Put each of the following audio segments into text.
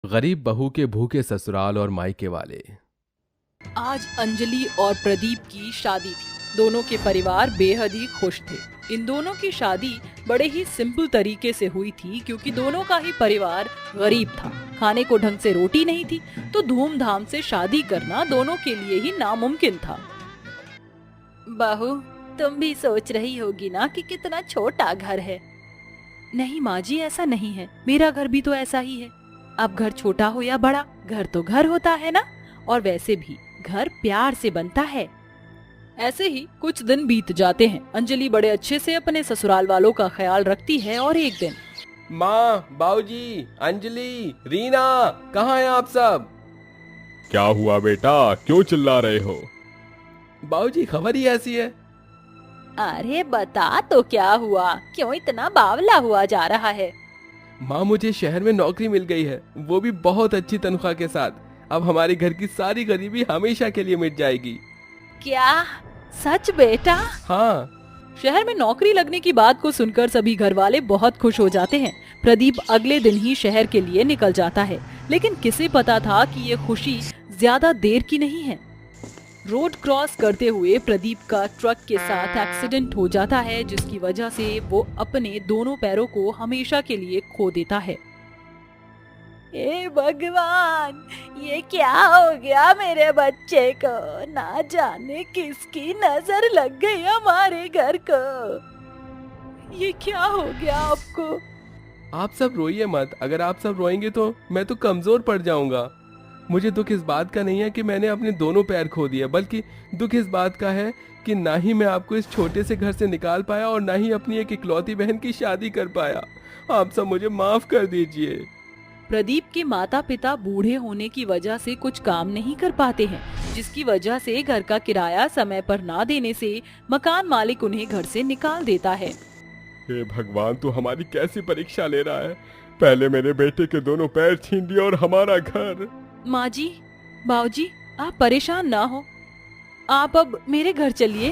गरीब बहू के भूखे ससुराल और मायके वाले। आज अंजलि और प्रदीप की शादी थी। दोनों के परिवार बेहद ही खुश थे। इन दोनों की शादी बड़े ही सिंपल तरीके से हुई थी क्योंकि दोनों का ही परिवार गरीब था। खाने को ढंग से रोटी नहीं थी तो धूमधाम से शादी करना दोनों के लिए ही नामुमकिन था। बहू, तुम भी सोच रही होगी ना कि कितना छोटा घर है। नहीं माँ जी, ऐसा नहीं है। मेरा घर भी तो ऐसा ही है। अब घर छोटा हो या बड़ा, घर तो घर होता है ना। और वैसे भी घर प्यार से बनता है। ऐसे ही कुछ दिन बीत जाते हैं। अंजलि बड़े अच्छे से अपने ससुराल वालों का ख्याल रखती है और एक दिन माँ, बाबूजी, अंजलि, रीना, कहाँ हैं आप सब? क्या हुआ बेटा, क्यों चिल्ला रहे हो? बाबूजी, खबर ही ऐसी है। अरे बता तो क्या हुआ, क्यों इतना बावला हुआ जा रहा है? माँ, मुझे शहर में नौकरी मिल गई है, वो भी बहुत अच्छी तनख्वाह के साथ। अब हमारे घर की सारी गरीबी हमेशा के लिए मिट जाएगी। क्या सच बेटा? हाँ। शहर में नौकरी लगने की बात को सुनकर सभी घर वाले बहुत खुश हो जाते हैं। प्रदीप अगले दिन ही शहर के लिए निकल जाता है, लेकिन किसे पता था कि ये खुशी ज्यादा देर की नहीं है। रोड क्रॉस करते हुए प्रदीप का ट्रक के साथ एक्सीडेंट हो जाता है, जिसकी वजह से वो अपने दोनों पैरों को हमेशा के लिए खो देता है। हे भगवान, ये क्या हो गया मेरे बच्चे को? ना जाने किसकी नजर लग गई हमारे घर को। ये क्या हो गया आपको? आप सब रोइए मत। अगर आप सब रोएंगे तो मैं तो कमजोर पड़ जाऊंगा। मुझे दुख इस बात का नहीं है कि मैंने अपने दोनों पैर खो दिए, बल्कि दुख इस बात का है कि ना ही मैं आपको इस छोटे से घर से निकाल पाया और ना ही अपनी एक इकलौती बहन की शादी कर पाया। आप सब मुझे माफ कर दीजिए। प्रदीप के माता पिता बूढ़े होने की वजह से कुछ काम नहीं कर पाते हैं, जिसकी वजह से घर का किराया समय पर ना देने से मकान मालिक उन्हें घर से निकाल देता है। हे भगवान, तू हमारी कैसी परीक्षा ले रहा है? पहले मेरे बेटे के दोनों पैर छीन दिए और हमारा घर। माँ जी, बाबूजी, आप परेशान ना हो। आप अब मेरे घर चलिए।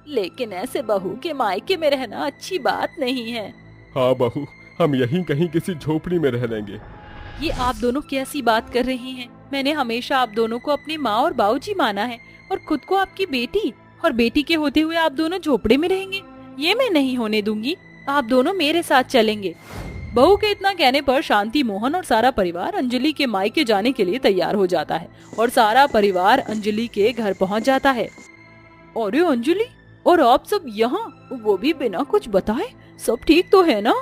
लेकिन ऐसे बहू के मायके में रहना अच्छी बात नहीं है। हाँ बहू, हम यहीं कहीं किसी झोपड़ी में रह लेंगे। ये आप दोनों कैसी बात कर रही हैं? मैंने हमेशा आप दोनों को अपनी माँ और बाबूजी माना है और खुद को आपकी बेटी, और बेटी के होते हुए आप दोनों झोपड़े में रहेंगे, ये मैं नहीं होने दूंगी। आप दोनों मेरे साथ चलेंगे। बहू के इतना कहने पर शांति मोहन और सारा परिवार अंजलि के मायके जाने के लिए तैयार हो जाता है और सारा परिवार अंजलि के घर पहुंच जाता है। अरे अंजलि, और आप सब यहाँ, वो भी बिना कुछ बताए? सब ठीक तो है ना?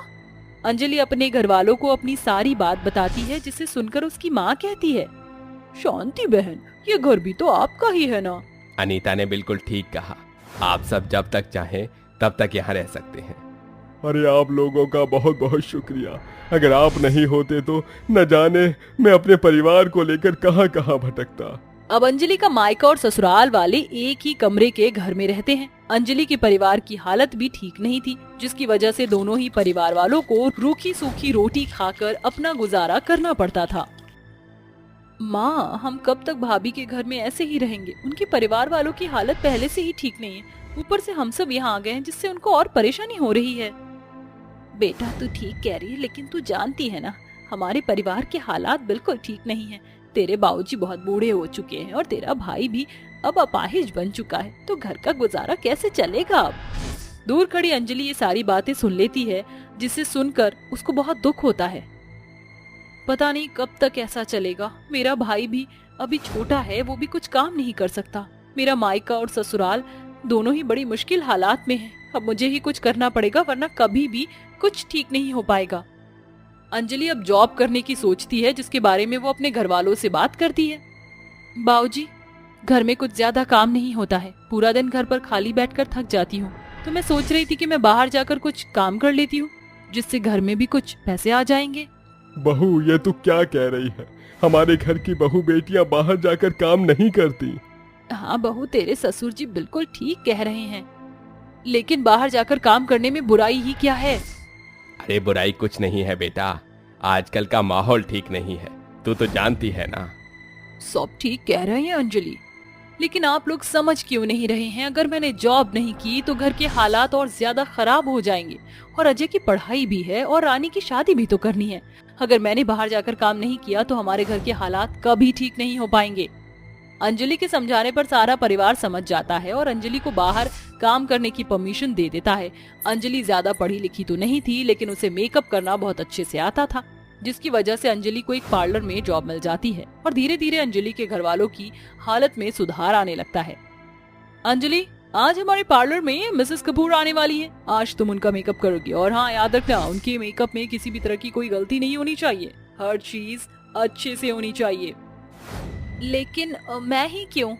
अंजलि अपने घर वालों को अपनी सारी बात बताती है, जिसे सुनकर उसकी माँ कहती है, शांति बहन, ये घर भी तो आपका ही है ना? अनीता ने बिल्कुल ठीक कहा। आप सब जब तक चाहें तब तक यहाँ रह सकते हैं। अरे आप लोगों का बहुत बहुत शुक्रिया। अगर आप नहीं होते तो न जाने मैं अपने परिवार को लेकर कहां कहां भटकता। अब अंजलि का मायका और ससुराल वाले एक ही कमरे के घर में रहते हैं। अंजलि के परिवार की हालत भी ठीक नहीं थी, जिसकी वजह से दोनों ही परिवार वालों को रूखी सूखी रोटी खाकर अपना गुजारा करना पड़ता था। माँ, हम कब तक भाभी के घर में ऐसे ही रहेंगे? उनके परिवार वालों की हालत पहले से ही ठीक नहीं है, ऊपर से हम सब यहाँ आ गए हैं, जिससे उनको और परेशानी हो रही है। बेटा, तू ठीक कह रही है, लेकिन तू जानती है ना, हमारे परिवार के हालात बिल्कुल ठीक नहीं है। तेरे बाबूजी बहुत बूढ़े हो चुके हैं और तेरा भाई भी अब अपाहिज बन चुका है, तो घर का गुजारा कैसे चलेगा अब? दूर खड़ी अंजलि ये सारी बातें सुन लेती है, जिसे सुनकर उसको बहुत दुख होता है। पता नहीं कब तक ऐसा चलेगा। मेरा भाई भी अभी छोटा है, वो भी कुछ काम नहीं कर सकता। मेरा मायका और ससुराल दोनों ही बड़ी मुश्किल हालात में हैं। अब मुझे ही कुछ करना पड़ेगा, वरना कभी भी कुछ ठीक नहीं हो पाएगा। अंजलि अब जॉब करने की सोचती है, जिसके बारे में वो अपने घर वालों से बात करती है। बाबूजी, घर में कुछ ज्यादा काम नहीं होता है, पूरा दिन घर पर खाली बैठकर थक जाती हूँ, तो मैं सोच रही थी कि मैं बाहर जाकर कुछ काम कर लेती हूँ, जिससे घर में भी कुछ पैसे आ जाएंगे। बहू, ये तू क्या कह रही है? हमारे घर की बहू बेटियां बाहर जाकर काम नहीं करती। हाँ बहू, तेरे ससुर जी बिल्कुल ठीक कह रहे हैं, लेकिन बाहर जाकर काम करने में बुराई ही क्या है? अरे बुराई कुछ नहीं है बेटा, आजकल का माहौल ठीक नहीं है, तू तो जानती है ना। सब ठीक कह रहे हैं अंजलि, लेकिन आप लोग समझ क्यों नहीं रहे हैं? अगर मैंने जॉब नहीं की तो घर के हालात और ज्यादा खराब हो जाएंगे, और अजय की पढ़ाई भी है और रानी की शादी भी तो करनी है। अगर मैंने बाहर जाकर काम नहीं किया तो हमारे घर के हालात कभी ठीक नहीं हो पाएंगे। अंजलि के समझाने पर सारा परिवार समझ जाता है और अंजलि को बाहर काम करने की परमिशन दे देता है। अंजलि ज्यादा पढ़ी लिखी तो नहीं थी, लेकिन उसे मेकअप करना बहुत अच्छे से आता था, जिसकी वजह से अंजलि को एक पार्लर में जॉब मिल जाती है और धीरे धीरे अंजलि के घर वालों की हालत में सुधार आने लगता है। अंजलि, आज हमारे पार्लर में मिसेस कपूर आने वाली है, आज तुम उनका मेकअप करोगी। और हाँ, याद रखना, उनके मेकअप में किसी भी तरह की कोई गलती नहीं होनी चाहिए, हर चीज अच्छे से होनी चाहिए। लेकिन मैं ही क्यों?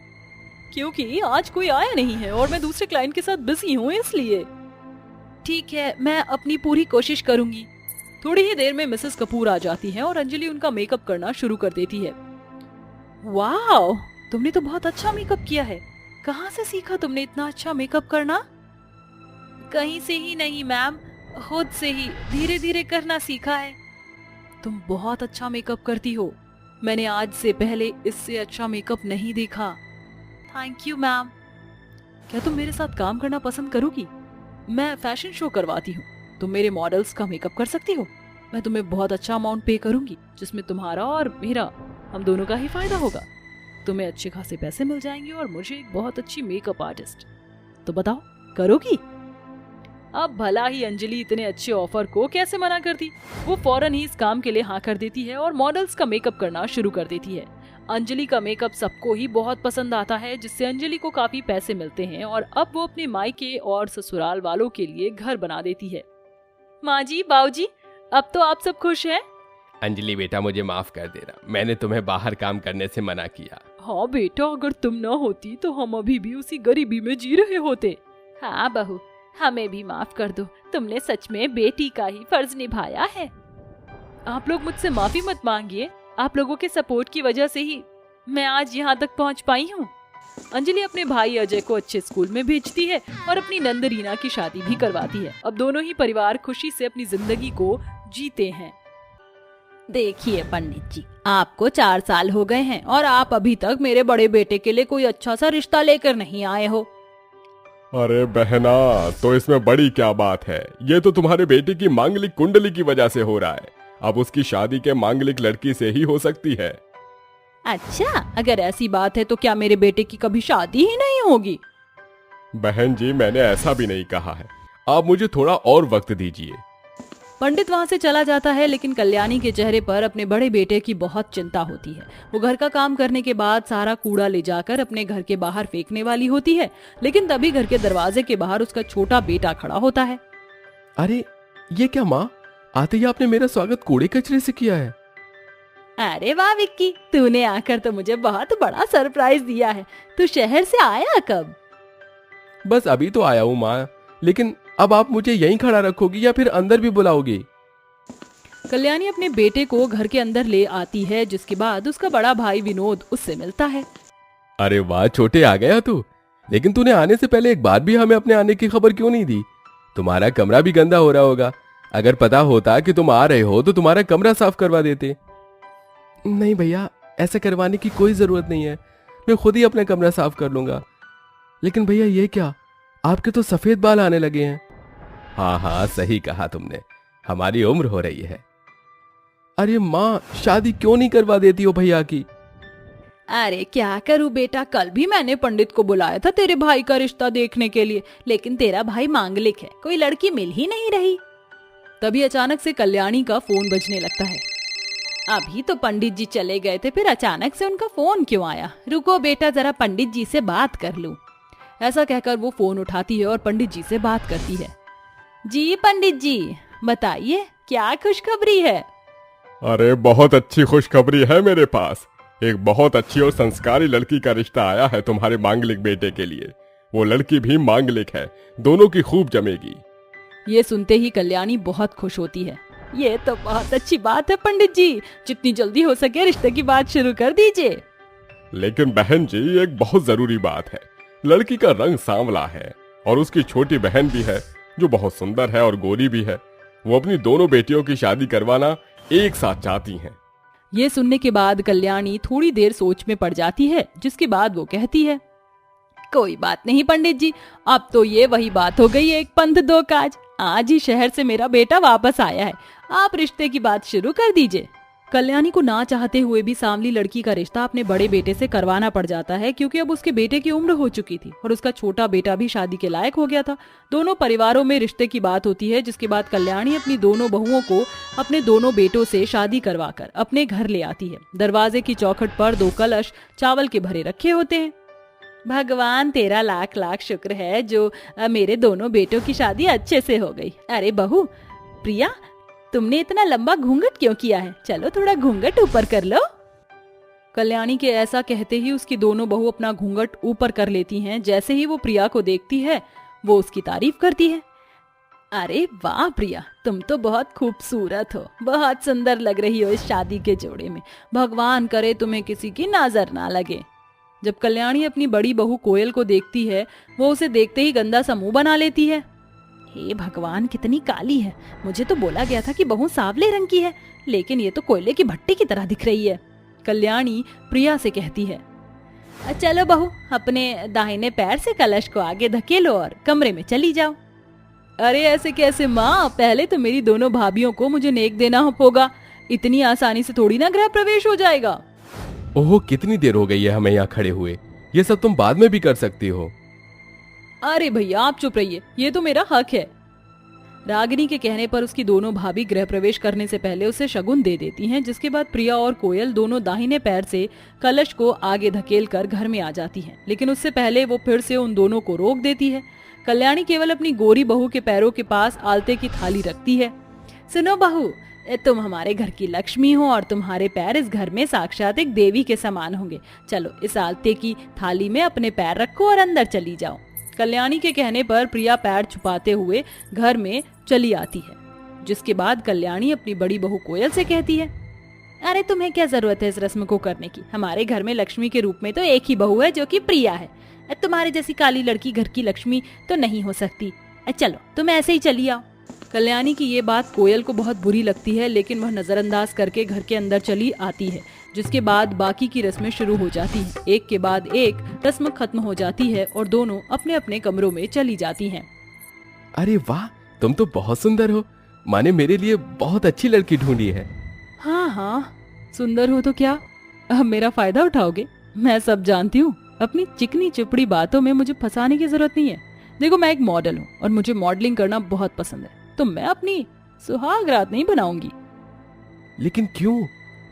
क्योंकि आज कोई आया नहीं है और मैं दूसरे क्लाइंट के साथ बिजी हूँ, इसलिए। ठीक है, मैं अपनी पूरी कोशिश करूंगी। थोड़ी ही देर में मिसेस कपूर आ जाती है और अंजलि उनका मेकअप करना शुरू कर देती है। वाह, तुमने तो बहुत अच्छा मेकअप किया है। कहाँ से सीखा तुमने इतना अच्छा मेकअप करना? कहीं से ही नहीं मैम, खुद से ही धीरे धीरे करना सीखा है। तुम बहुत अच्छा मेकअप करती हो, मैंने आज से पहले इससे अच्छा मेकअप नहीं देखा। Thank you ma'am. क्या तुम मेरे साथ काम करना पसंद करोगी? मैं फैशन शो करवाती हूँ, तुम मेरे मॉडल्स का मेकअप कर सकती हो। मैं तुम्हें बहुत अच्छा अमाउंट पे करूंगी, जिसमें तुम्हारा और मेरा, हम दोनों का ही फायदा होगा। तुम्हें अच्छे खासे पैसे मिल जाएंगे और मुझे एक बहुत अच्छी मेकअप आर्टिस्ट। तो बताओ, करोगी? अब भला ही अंजलि इतने अच्छे ऑफर को कैसे मना करती। वो फौरन ही इस काम के लिए हाँ कर देती है और मॉडल्स का मेकअप करना शुरू कर देती है। अंजलि का मेकअप सबको ही बहुत पसंद आता है, जिससे अंजलि को काफी पैसे मिलते हैं और अब वो अपने मायके और ससुराल वालों के लिए घर बना देती है। माँ जी, बाबूजी, अब तो आप सब खुश हैं? अंजलि बेटा, मुझे माफ कर देना, मैंने तुम्हें बाहर काम करने से मना किया। हाँ बेटा, अगर तुम ना होती तो हम अभी भी उसी गरीबी में जी रहे होते। हाँ बहू, हमें भी माफ कर दो, तुमने सच में बेटी का ही फर्ज निभाया है। आप लोग मुझसे माफी मत मांगिए, आप लोगों के सपोर्ट की वजह से ही मैं आज यहाँ तक पहुँच पाई हूँ। अंजलि अपने भाई अजय को अच्छे स्कूल में भेजती है और अपनी नंद रीना की शादी भी करवाती है। अब दोनों ही परिवार खुशी से अपनी जिंदगी को जीते हैं। देखिए पंडित जी, आपको 4 साल हो गए हैं और आप अभी तक मेरे बड़े बेटे के लिए कोई अच्छा सा रिश्ता लेकर नहीं आए हो। अरे बहना, तो इसमें बड़ी क्या बात है, ये तो तुम्हारे बेटे की मांगलिक कुंडली की वजह से हो रहा है। अब उसकी शादी के मांगलिक लड़की से ही हो सकती है। अच्छा, अगर ऐसी बात है तो क्या मेरे बेटे की कभी शादी ही नहीं होगी? बहन जी, मैंने ऐसा भी नहीं कहा है, आप मुझे थोड़ा और वक्त दीजिए। पंडित वहाँ से चला जाता है, लेकिन कल्याणी के चेहरे पर अपने बड़े बेटे की बहुत चिंता होती है। वो घर का काम करने के बाद सारा कूड़ा ले जाकर अपने घर के बाहर फेंकने वाली होती है, लेकिन तभी घर के दरवाजे के बाहर उसका छोटा बेटा खड़ा होता है। अरे ये क्या माँ, आते ही आपने मेरा स्वागत कूड़े कचरे से किया है। अरे वाह विक्की, तूने आकर तो मुझे बहुत बड़ा सरप्राइज दिया है। तू शहर से आया कब? बस अभी तो आया हूँ माँ, लेकिन अब आप मुझे यहीं खड़ा रखोगी या फिर अंदर भी बुलाओगी? कल्याणी अपने बेटे को घर के अंदर ले आती है, जिसके बाद उसका बड़ा भाई विनोद उससे मिलता है। अरे वाह छोटे, आ गया तू। लेकिन तूने आने से पहले एक बार भी हमें अपने आने की खबर क्यों नहीं दी? तुम्हारा कमरा भी गंदा हो रहा होगा, अगर पता होता कि तुम आ रहे हो तो तुम्हारा कमरा साफ करवा देते। नहीं भैया, ऐसा करवाने की कोई जरूरत नहीं है, मैं खुद ही अपना कमरा साफ कर लूंगा। लेकिन भैया ये क्या, आपके तो सफेद बाल आने लगे हैं। हाँ हाँ, सही कहा तुमने, हमारी उम्र हो रही है। अरे माँ, शादी क्यों नहीं करवा देती हो भैया की? अरे क्या करूं बेटा, कल भी मैंने पंडित को बुलाया था तेरे भाई का रिश्ता देखने के लिए, लेकिन तेरा भाई मांगलिक है, कोई लड़की मिल ही नहीं रही। तभी अचानक से कल्याणी का फोन बजने लगता है। अभी तो पंडित जी चले गए थे, फिर अचानक से उनका फोन क्यों आया? रुको बेटा, जरा पंडित जी से बात कर लूं। ऐसा कहकर वो फोन उठाती है और पंडित जी से बात करती है। जी पंडित जी, बताइए क्या खुशखबरी है? अरे बहुत अच्छी खुशखबरी है मेरे पास, एक बहुत अच्छी और संस्कारी लड़की का रिश्ता आया है तुम्हारे मांगलिक बेटे के लिए। वो लड़की भी मांगलिक है, दोनों की खूब जमेगी। ये सुनते ही कल्याणी बहुत खुश होती है। ये तो बहुत अच्छी बात है पंडित जी, जितनी जल्दी हो सके रिश्ते की बात शुरू कर दीजिए। लेकिन बहन जी, एक बहुत जरूरी बात है, लड़की का रंग सांवला है और उसकी छोटी बहन भी है जो बहुत सुंदर है और गोरी भी है। वो अपनी दोनों बेटियों की शादी करवाना एक साथ चाहती हैं। ये सुनने के बाद कल्याणी थोड़ी देर सोच में पड़ जाती है, जिसके बाद वो कहती है, कोई बात नहीं पंडित जी, अब तो ये वही बात हो गई, एक पंथ दो काज। आज ही शहर से मेरा बेटा वापस आया है, आप रिश्ते की बात शुरू कर दीजिए। कल्याणी को ना चाहते हुए भी सांवली लड़की का रिश्ता अपने बड़े बेटे से करवाना पड़ जाता है, क्योंकि अब उसके बेटे की उम्र हो चुकी थी और उसका छोटा बेटा भी शादी के लायक हो गया था। दोनों परिवारों में रिश्ते की बात होती है, जिसके बाद कल्याणी अपनी दोनों बहुओं को अपने दोनों बेटों से शादी करवाकर अपने घर ले आती है। दरवाजे की चौखट पर 2 कलश चावल के भरे रखे होते हैं। भगवान तेरा लाख लाख शुक्र है जो मेरे दोनों बेटों की शादी अच्छे से हो गई। अरे बहू प्रिया, तुमने इतना लंबा घूंघट क्यों किया है? चलो थोड़ा घूंघट ऊपर कर लो। कल्याणी के ऐसा कहते ही उसकी दोनों बहू अपना घूंघट ऊपर कर लेती हैं। जैसे ही वो प्रिया को देखती है वो उसकी तारीफ करती है। अरे वाह प्रिया, तुम तो बहुत खूबसूरत हो, बहुत सुंदर लग रही हो इस शादी के जोड़े में। भगवान करे तुम्हें किसी की नजर ना लगे। जब कल्याणी अपनी बड़ी बहू कोयल को देखती है वो उसे देखते ही गंदा सा मुंह बना लेती है। हे भगवान, कितनी काली है। मुझे तो बोला गया था कि बहू सांवले रंग की है, लेकिन ये तो कोयले की भट्टी की तरह दिख रही है। कल्याणी प्रिया से कहती है, चलो बहू अपने दाहिने पैर से कलश को आगे धकेलो और कमरे में चली जाओ। अरे ऐसे कैसे माँ, पहले तो मेरी दोनों भाभियों को मुझे नेक देना होगा। इतनी आसानी से थोड़ी ना गृह प्रवेश हो जाएगा। ओहो, कितनी देर हो गई है हमें यहाँ खड़े हुए, ये सब तुम बाद में भी कर सकती हो। अरे भैया आप चुप रहिए, ये तो मेरा हक है। रागिनी के कहने पर उसकी दोनों भाभी गृह प्रवेश करने से पहले उसे शगुन दे देती हैं, जिसके बाद प्रिया और कोयल दोनों दाहिने पैर से कलश को आगे धकेल कर घर में आ जाती हैं। लेकिन उससे पहले वो फिर से उन दोनों को रोक देती है। कल्याणी केवल अपनी गोरी बहू के पैरों के पास आलते की थाली रखती है। सुनो बहू, तुम हमारे घर की लक्ष्मी हो और तुम्हारे पैर इस घर में साक्षात एक देवी के समान होंगे। चलो इस आलते की थाली में अपने पैर रखो और अंदर चली जाओ। कल्याणी के कहने पर प्रिया पैर छुपाते हुए घर में चली आती है, जिसके बाद कल्याणी अपनी बड़ी बहू कोयल से कहती है, अरे तुम्हें क्या जरूरत है इस रस्म को करने की? हमारे घर में लक्ष्मी के रूप में तो एक ही बहू है जो कि प्रिया है। तुम्हारे जैसी काली लड़की घर की लक्ष्मी तो नहीं हो सकती। चलो तुम ऐसे ही चली आओ। कल्याणी की ये बात कोयल को बहुत बुरी लगती है, लेकिन वह नजरअंदाज करके घर के अंदर चली आती है, जिसके बाद बाकी की रस्में शुरू हो जाती हैं। एक के बाद एक रस्म खत्म हो जाती है और दोनों अपने अपने कमरों में चली जाती हैं। अरे वाह, तुम तो बहुत सुंदर हो। माने मेरे लिए बहुत अच्छी लड़की ढूंढी है। हाँ हाँ, सुंदर हो तो क्या, अब मेरा फायदा उठाओगे? मैं सब जानती हूँ। अपनी चिकनी चुपड़ी बातों में मुझे फंसाने की जरूरत नहीं है। देखो मैं एक मॉडल हूँ और मुझे मॉडलिंग करना बहुत पसंद है, तो मैं अपनी सुहाग रात नहीं बनाऊंगी। लेकिन क्यों?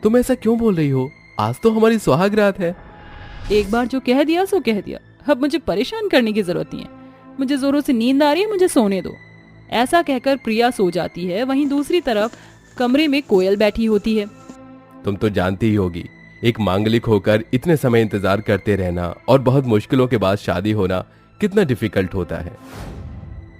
तुम ऐसा क्यों बोल रही हो? आज तो हमारी सुहाग रात है। एक बार जो कह दिया सो कह दिया, अब मुझे परेशान करने की जरूरत नहीं है। मुझे जोरों से नींद आ रही है, मुझे सोने दो। ऐसा कहकर प्रिया सो जाती है। वहीं दूसरी तरफ कमरे में कोयल बैठी होती है। तुम तो जानती ही होगी, एक मांगलिक होकर इतने समय इंतजार करते रहना और बहुत मुश्किलों के बाद शादी होना कितना डिफिकल्ट होता है।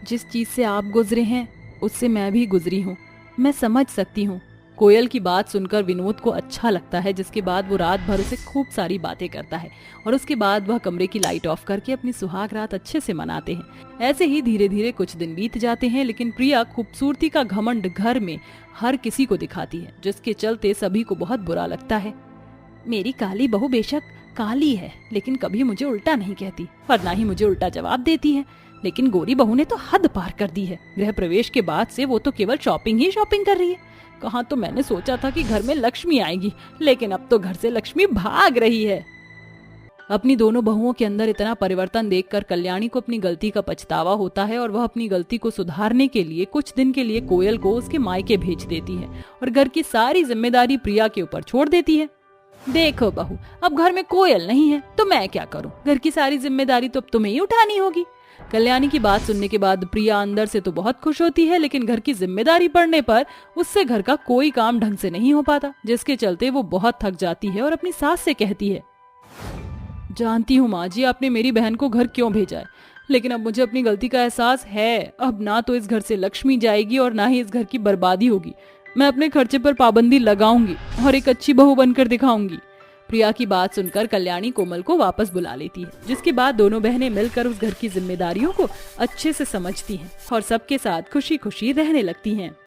जिस चीज से आप गुजरे हैं उससे मैं भी गुजरी हूँ, मैं समझ सकती हूँ। कोयल की बात सुनकर विनोद को अच्छा लगता है, जिसके बाद वो रात भर उसे खूब सारी बातें करता है और उसके बाद वह कमरे की लाइट ऑफ करके अपनी सुहाग रात अच्छे से मनाते हैं। ऐसे ही धीरे धीरे कुछ दिन बीत जाते हैं, लेकिन प्रिया खूबसूरती का घमंड घर में हर किसी को दिखाती है, जिसके चलते सभी को बहुत बुरा लगता है। मेरी काली बहू बेशक काली है, लेकिन कभी मुझे उल्टा नहीं कहती और ना ही मुझे उल्टा जवाब देती है। लेकिन गोरी बहू ने तो हद पार कर दी है। गृह प्रवेश के बाद से वो तो केवल शॉपिंग ही शॉपिंग कर रही है। कहाँ तो मैंने सोचा था कि घर में लक्ष्मी आएगी, लेकिन अब तो घर से लक्ष्मी भाग रही है। अपनी दोनों बहुओं के अंदर इतना परिवर्तन देखकर कल्याणी को अपनी गलती का पछतावा होता है और वह अपनी गलती को सुधारने के लिए कुछ दिन के लिए कोयल को उसके मायके भेज देती है और घर की सारी जिम्मेदारी प्रिया के ऊपर छोड़ देती है। देखो बहू, अब घर में कोयल नहीं है तो मैं क्या करूं? घर की सारी जिम्मेदारी तो अब तुम्हें ही उठानी होगी। कल्याणी की बात सुनने के बाद प्रिया अंदर से तो बहुत खुश होती है, लेकिन घर की जिम्मेदारी पड़ने पर उससे घर का कोई काम ढंग से नहीं हो पाता, जिसके चलते वो बहुत थक जाती है और अपनी सास से कहती है, जानती हूँ माँ जी आपने मेरी बहन को घर क्यों भेजा है, लेकिन अब मुझे अपनी गलती का एहसास है। अब ना तो इस घर से लक्ष्मी जाएगी और ना ही इस घर की बर्बादी होगी। मैं अपने खर्चे पर पाबंदी लगाऊंगी और एक अच्छी बहू बनकर दिखाऊंगी। प्रिया की बात सुनकर कल्याणी कोमल को वापस बुला लेती है, जिसके बाद दोनों बहनें मिलकर उस घर की जिम्मेदारियों को अच्छे से समझती हैं और सबके साथ खुशी खुशी रहने लगती हैं।